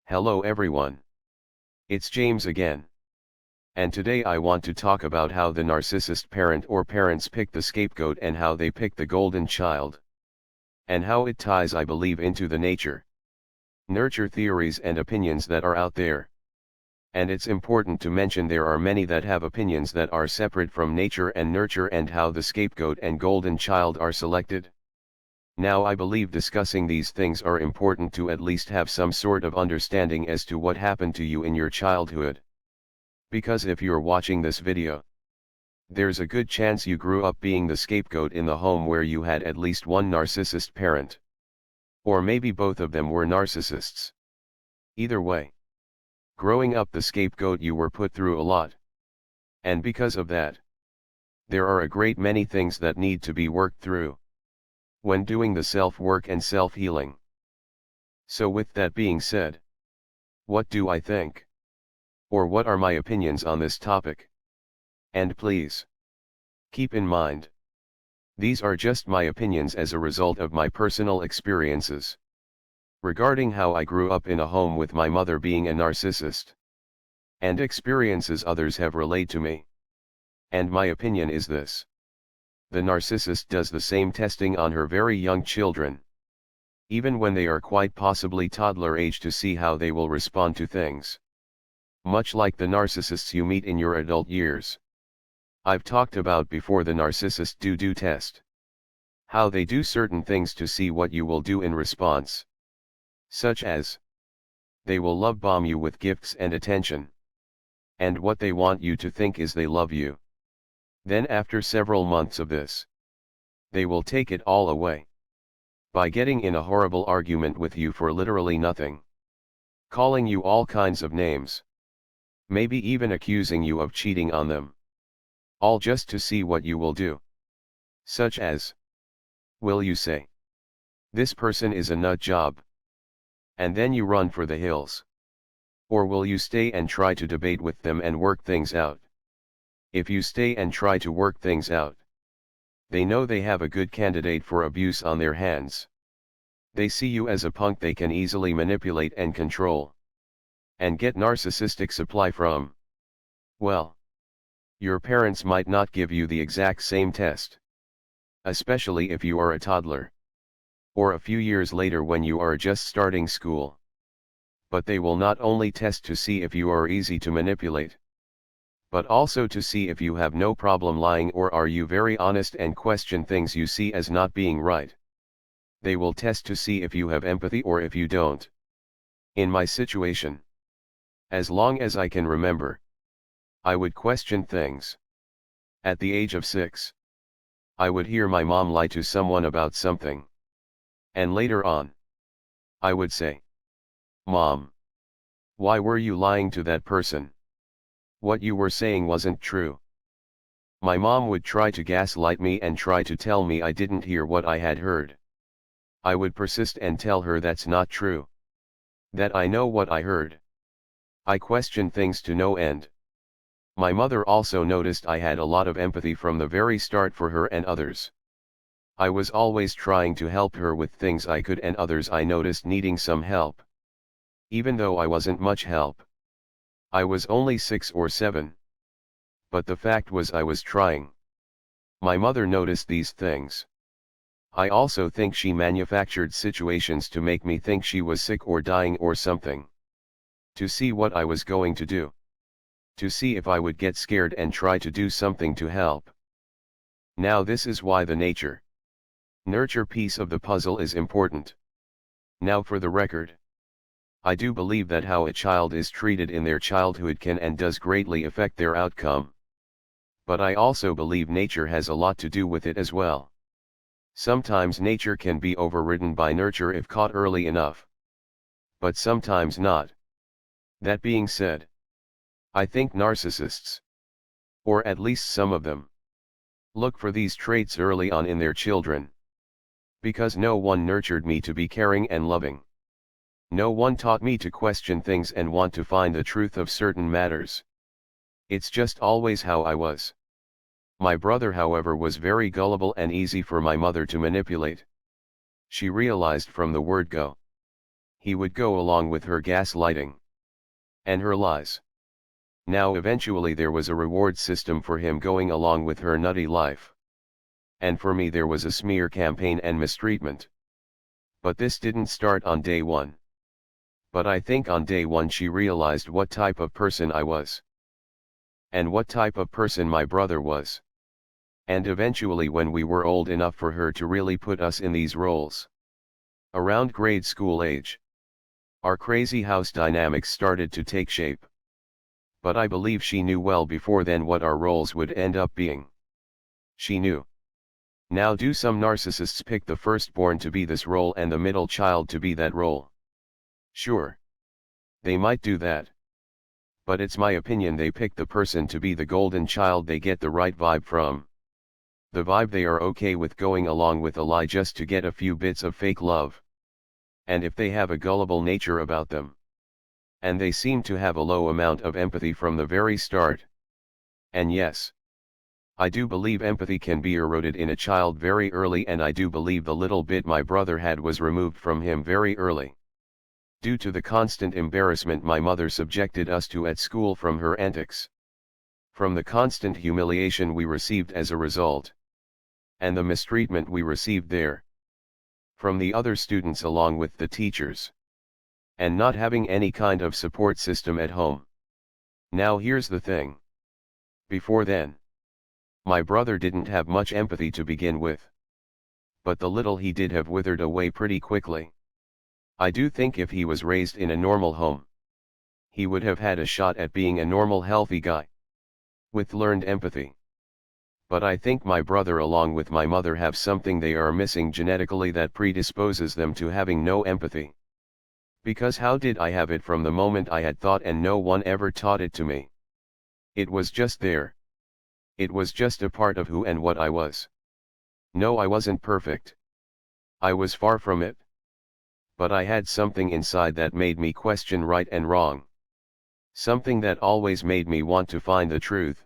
Hello everyone. It's James again. And today I want to talk about how the narcissist parent or parents pick the scapegoat and how they pick the golden child. And how it ties, I believe, into the nurture theories and opinions that are out there. And it's important to mention there are many that have opinions that are separate from nature and nurture and how the scapegoat and golden child are selected. Now I believe discussing these things are important to at least have some sort of understanding as to what happened to you in your childhood. Because if you're watching this video, there's a good chance you grew up being the scapegoat in the home where you had at least one narcissist parent. Or maybe both of them were narcissists. Either way, growing up the scapegoat, you were put through a lot. And because of that, there are a great many things that need to be worked through when doing the self-work and self-healing. So with that being said, what do I think? Or what are my opinions on this topic? And please, keep in mind, these are just my opinions as a result of my personal experiences regarding how I grew up in a home with my mother being a narcissist, and experiences others have relayed to me. And my opinion is this. The narcissist does the same testing on her very young children, even when they are quite possibly toddler age, to see how they will respond to things. Much like the narcissists you meet in your adult years. I've talked about before the narcissist do test. How they do certain things to see what you will do in response. Such as, they will love bomb you with gifts and attention. And what they want you to think is they love you. Then after several months of this, they will take it all away by getting in a horrible argument with you for literally nothing. Calling you all kinds of names. Maybe even accusing you of cheating on them. All just to see what you will do. Such as, will you say, this person is a nut job, and then you run for the hills? Or will you stay and try to debate with them and work things out? If you stay and try to work things out, they know they have a good candidate for abuse on their hands. They see you as a punk they can easily manipulate and control. And get narcissistic supply from. Well, your parents might not give you the exact same test. Especially if you are a toddler. Or a few years later when you are just starting school. But they will not only test to see if you are easy to manipulate, but also to see if you have no problem lying or are you very honest and question things you see as not being right. They will test to see if you have empathy or if you don't. In my situation, as long as I can remember, I would question things. At the age of 6, I would hear my mom lie to someone about something. And later on, I would say, Mom, why were you lying to that person? What you were saying wasn't true. My mom would try to gaslight me and try to tell me I didn't hear what I had heard. I would persist and tell her that's not true. That I know what I heard. I questioned things to no end. My mother also noticed I had a lot of empathy from the very start for her and others. I was always trying to help her with things I could and others I noticed needing some help. Even though I wasn't much help. I was only 6 or 7. But the fact was I was trying. My mother noticed these things. I also think she manufactured situations to make me think she was sick or dying or something. To see what I was going to do. To see if I would get scared and try to do something to help. Now this is why the nurture piece of the puzzle is important. Now for the record. I do believe that how a child is treated in their childhood can and does greatly affect their outcome. But I also believe nature has a lot to do with it as well. Sometimes nature can be overridden by nurture if caught early enough. But sometimes not. That being said, I think narcissists, or at least some of them, look for these traits early on in their children. Because no one nurtured me to be caring and loving. No one taught me to question things and want to find the truth of certain matters. It's just always how I was. My brother, however, was very gullible and easy for my mother to manipulate. She realized from the word go. He would go along with her gaslighting and her lies. Now eventually there was a reward system for him going along with her nutty life. And for me there was a smear campaign and mistreatment. But this didn't start on day one. But I think on day one she realized what type of person I was. And what type of person my brother was. And eventually when we were old enough for her to really put us in these roles. Around grade school age. Our crazy house dynamics started to take shape. But I believe she knew well before then what our roles would end up being. She knew. Now do some narcissists pick the firstborn to be this role and the middle child to be that role? Sure. They might do that. But it's my opinion they pick the person to be the golden child they get the right vibe from. The vibe they are okay with going along with a lie just to get a few bits of fake love. And if they have a gullible nature about them. And they seem to have a low amount of empathy from the very start. And yes, I do believe empathy can be eroded in a child very early, and I do believe the little bit my brother had was removed from him very early. Due to the constant embarrassment my mother subjected us to at school from her antics. From the constant humiliation we received as a result. And the mistreatment we received there. From the other students along with the teachers. And not having any kind of support system at home. Now here's the thing. Before then, my brother didn't have much empathy to begin with. But the little he did have withered away pretty quickly. I do think if he was raised in a normal home, he would have had a shot at being a normal healthy guy. With learned empathy. But I think my brother along with my mother have something they are missing genetically that predisposes them to having no empathy. Because how did I have it from the moment I had thought, and no one ever taught it to me? It was just there. It was just a part of who and what I was. No, I wasn't perfect. I was far from it. But I had something inside that made me question right and wrong. Something that always made me want to find the truth.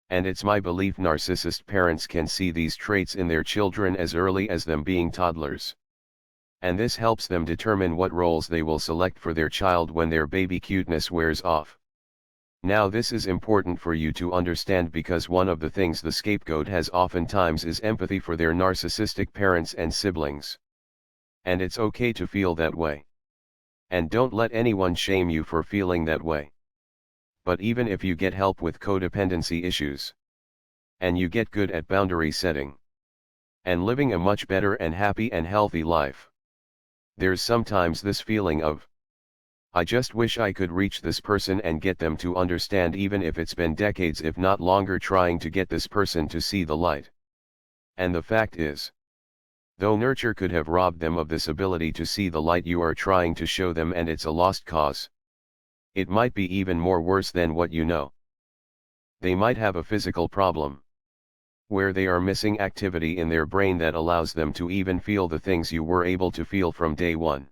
And it's my belief narcissist parents can see these traits in their children as early as them being toddlers. And this helps them determine what roles they will select for their child when their baby cuteness wears off. Now this is important for you to understand, because one of the things the scapegoat has oftentimes is empathy for their narcissistic parents and siblings. And it's okay to feel that way. And don't let anyone shame you for feeling that way. But even if you get help with codependency issues, and you get good at boundary setting, and living a much better and happy and healthy life, there's sometimes this feeling of, I just wish I could reach this person and get them to understand, even if it's been decades if not longer trying to get this person to see the light. And the fact is, though nurture could have robbed them of this ability to see the light you are trying to show them, and it's a lost cause. It might be even more worse than what you know. They might have a physical problem, where they are missing activity in their brain that allows them to even feel the things you were able to feel from day one.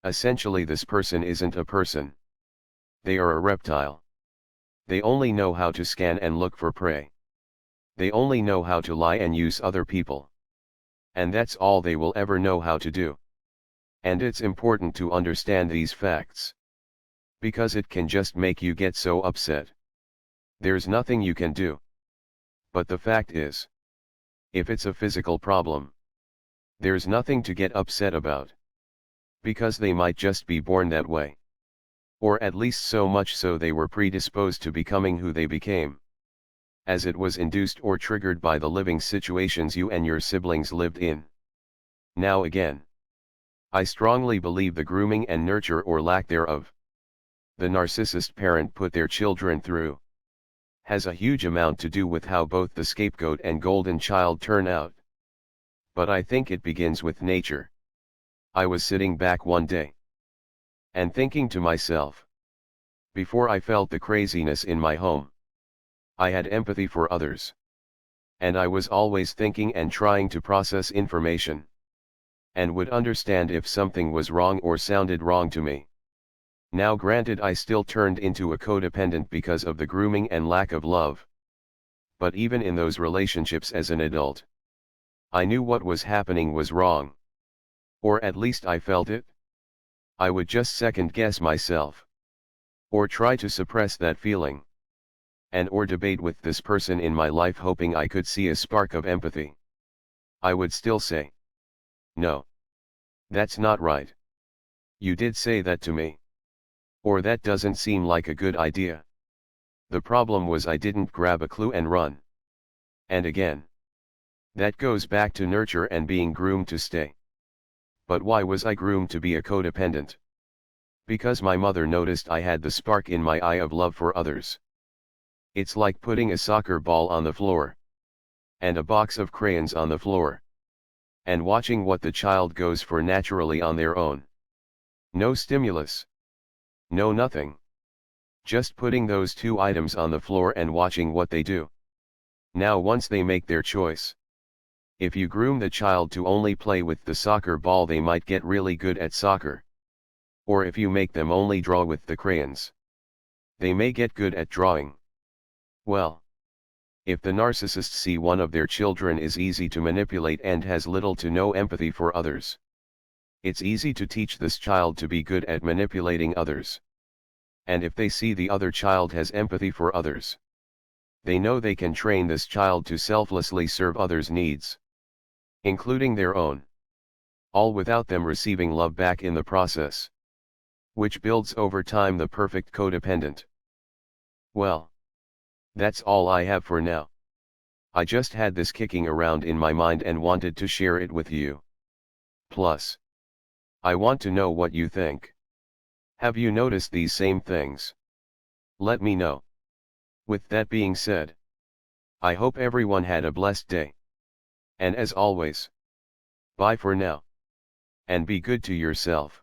Essentially, this person isn't a person. They are a reptile. They only know how to scan and look for prey. They only know how to lie and use other people. And that's all they will ever know how to do. And it's important to understand these facts. Because it can just make you get so upset. There's nothing you can do. But the fact is, if it's a physical problem, there's nothing to get upset about. Because they might just be born that way. Or at least so much so they were predisposed to becoming who they became. As it was induced or triggered by the living situations you and your siblings lived in. Now again, I strongly believe the grooming and nurture, or lack thereof, the narcissist parent put their children through, has a huge amount to do with how both the scapegoat and golden child turn out. But I think it begins with nature. I was sitting back one day and thinking to myself, before I felt the craziness in my home, I had empathy for others. And I was always thinking and trying to process information, and would understand if something was wrong or sounded wrong to me. Now granted, I still turned into a codependent because of the grooming and lack of love. But even in those relationships as an adult, I knew what was happening was wrong. Or at least I felt it. I would just second guess myself. Or try to suppress that feeling. And or debate with this person in my life hoping I could see a spark of empathy. I would still say, no. That's not right. You did say that to me. Or that doesn't seem like a good idea. The problem was I didn't grab a clue and run. And again. That goes back to nurture and being groomed to stay. But why was I groomed to be a codependent? Because my mother noticed I had the spark in my eye of love for others. It's like putting a soccer ball on the floor. And a box of crayons on the floor. And watching what the child goes for naturally on their own. No stimulus. No nothing. Just putting those two items on the floor and watching what they do. Now once they make their choice. If you groom the child to only play with the soccer ball, they might get really good at soccer. Or if you make them only draw with the crayons, they may get good at drawing. Well, if the narcissists see one of their children is easy to manipulate and has little to no empathy for others, it's easy to teach this child to be good at manipulating others. And if they see the other child has empathy for others, they know they can train this child to selflessly serve others' needs, including their own, all without them receiving love back in the process, which builds over time the perfect codependent. Well, that's all I have for now. I just had this kicking around in my mind and wanted to share it with you. Plus, I want to know what you think. Have you noticed these same things? Let me know. With that being said, I hope everyone had a blessed day. And as always, bye for now. And be good to yourself.